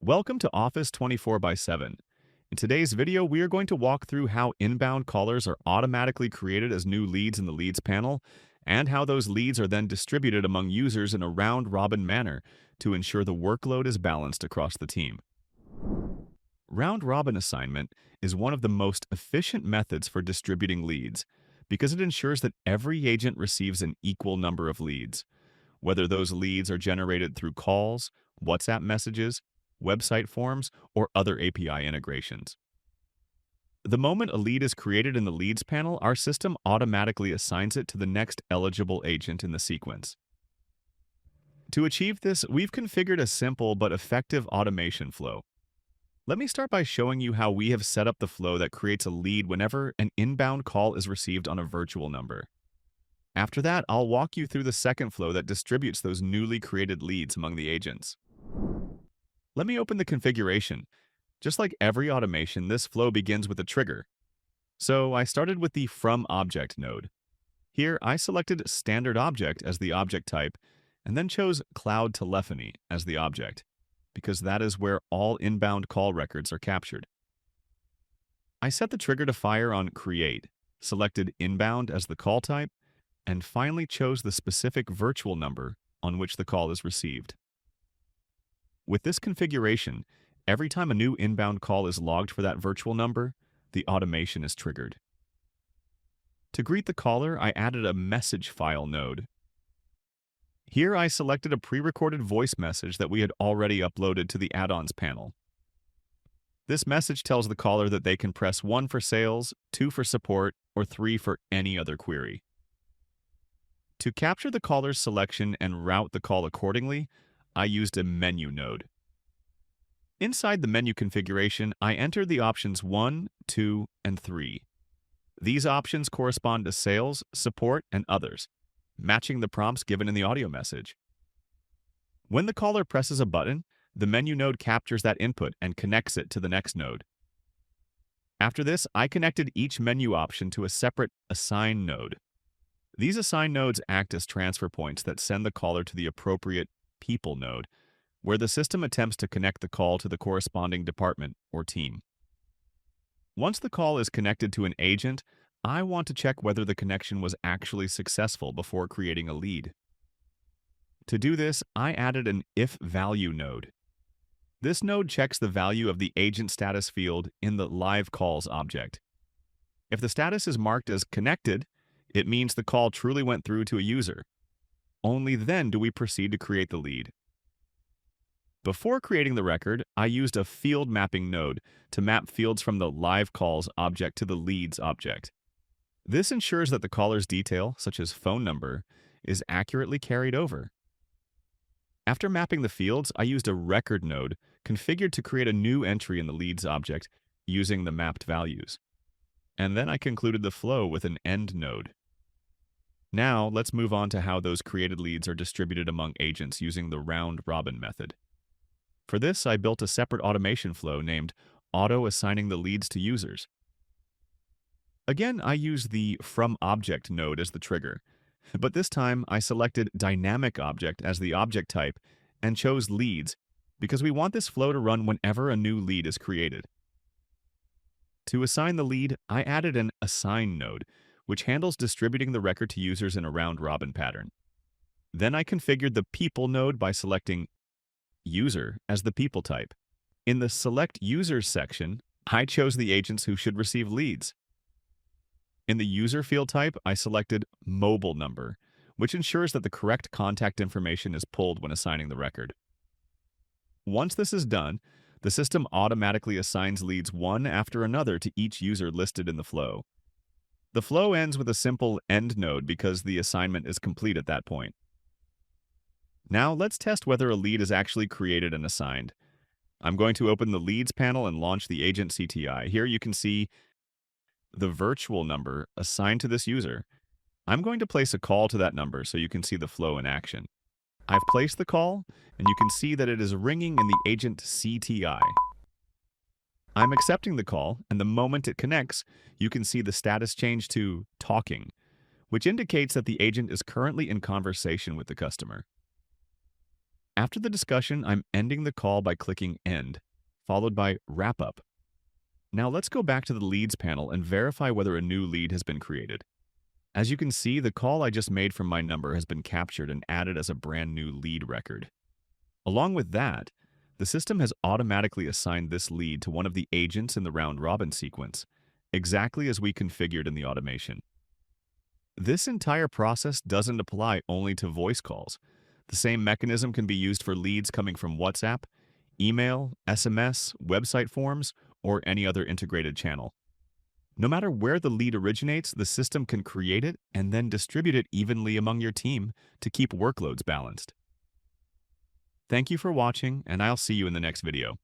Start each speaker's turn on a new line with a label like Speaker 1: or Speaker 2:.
Speaker 1: Welcome to Office 24 by 7. In today's video, we are going to walk through how inbound callers are automatically created as new leads in the Leads panel, and how those leads are then distributed among users in a round-robin manner to ensure the workload is balanced across the team. Round-robin assignment is one of the most efficient methods for distributing leads because it ensures that every agent receives an equal number of leads, whether those leads are generated through calls, WhatsApp messages, website forms, or other API integrations. The moment a lead is created in the Leads panel, our system automatically assigns it to the next eligible agent in the sequence. To achieve this, we've configured a simple but effective automation flow. Let me start by showing you how we have set up the flow that creates a lead whenever an inbound call is received on a virtual number. After that, I'll walk you through the second flow that distributes those newly created leads among the agents. Let me open the configuration. Just like every automation, this flow begins with a trigger. So I started with the From Object node. Here, I selected Standard Object as the object type, and then chose Cloud Telephony as the object, because that is where all inbound call records are captured. I set the trigger to fire on Create, selected Inbound as the call type, and finally chose the specific virtual number on which the call is received. With this configuration, every time a new inbound call is logged for that virtual number, the automation is triggered. To greet the caller, I added a message file node. Here I selected a pre-recorded voice message that we had already uploaded to the add-ons panel. This message tells the caller that they can press 1 for sales, 2 for support, or 3 for any other query. To capture the caller's selection and route the call accordingly, I used a menu node. Inside the menu configuration, I entered the options 1, 2, and 3. These options correspond to sales, support, and others, matching the prompts given in the audio message. When the caller presses a button, the menu node captures that input and connects it to the next node. After this, I connected each menu option to a separate Assign node. These assign nodes act as transfer points that send the caller to the appropriate People node, where the system attempts to connect the call to the corresponding department or team. Once the call is connected to an agent, I want to check whether the connection was actually successful before creating a lead. To do this, I added an If Value node. This node checks the value of the agent status field in the Live Calls object. If the status is marked as connected, it means the call truly went through to a user. Only then do we proceed to create the lead. Before creating the record, I used a field mapping node to map fields from the Live Calls object to the Leads object. This ensures that the caller's detail, such as phone number, is accurately carried over. After mapping the fields, I used a record node configured to create a new entry in the Leads object using the mapped values. And then I concluded the flow with an end node. Now, let's move on to how those created leads are distributed among agents using the round-robin method. For this, I built a separate automation flow named Auto-Assigning the Leads to Users. Again, I used the From Object node as the trigger, but this time I selected Dynamic Object as the object type and chose Leads because we want this flow to run whenever a new lead is created. To assign the lead, I added an Assign node, which handles distributing the record to users in a round-robin pattern. Then I configured the People node by selecting User as the people type. In the Select Users section, I chose the agents who should receive leads. In the User field type, I selected Mobile number, which ensures that the correct contact information is pulled when assigning the record. Once this is done, the system automatically assigns leads one after another to each user listed in the flow. The flow ends with a simple end node because the assignment is complete at that point. Now let's test whether a lead is actually created and assigned. I'm going to open the Leads panel and launch the agent CTI. Here you can see the virtual number assigned to this user. I'm going to place a call to that number so you can see the flow in action. I've placed the call, and you can see that it is ringing in the agent CTI. I'm accepting the call, and the moment it connects, you can see the status change to Talking, which indicates that the agent is currently in conversation with the customer. After the discussion, I'm ending the call by clicking End, followed by Wrap Up. Now let's go back to the Leads panel and verify whether a new lead has been created. As you can see, the call I just made from my number has been captured and added as a brand new lead record. Along with that, the system has automatically assigned this lead to one of the agents in the round-robin sequence, exactly as we configured in the automation. This entire process doesn't apply only to voice calls. The same mechanism can be used for leads coming from WhatsApp, email, SMS, website forms, or any other integrated channel. No matter where the lead originates, the system can create it and then distribute it evenly among your team to keep workloads balanced. Thank you for watching, and I'll see you in the next video.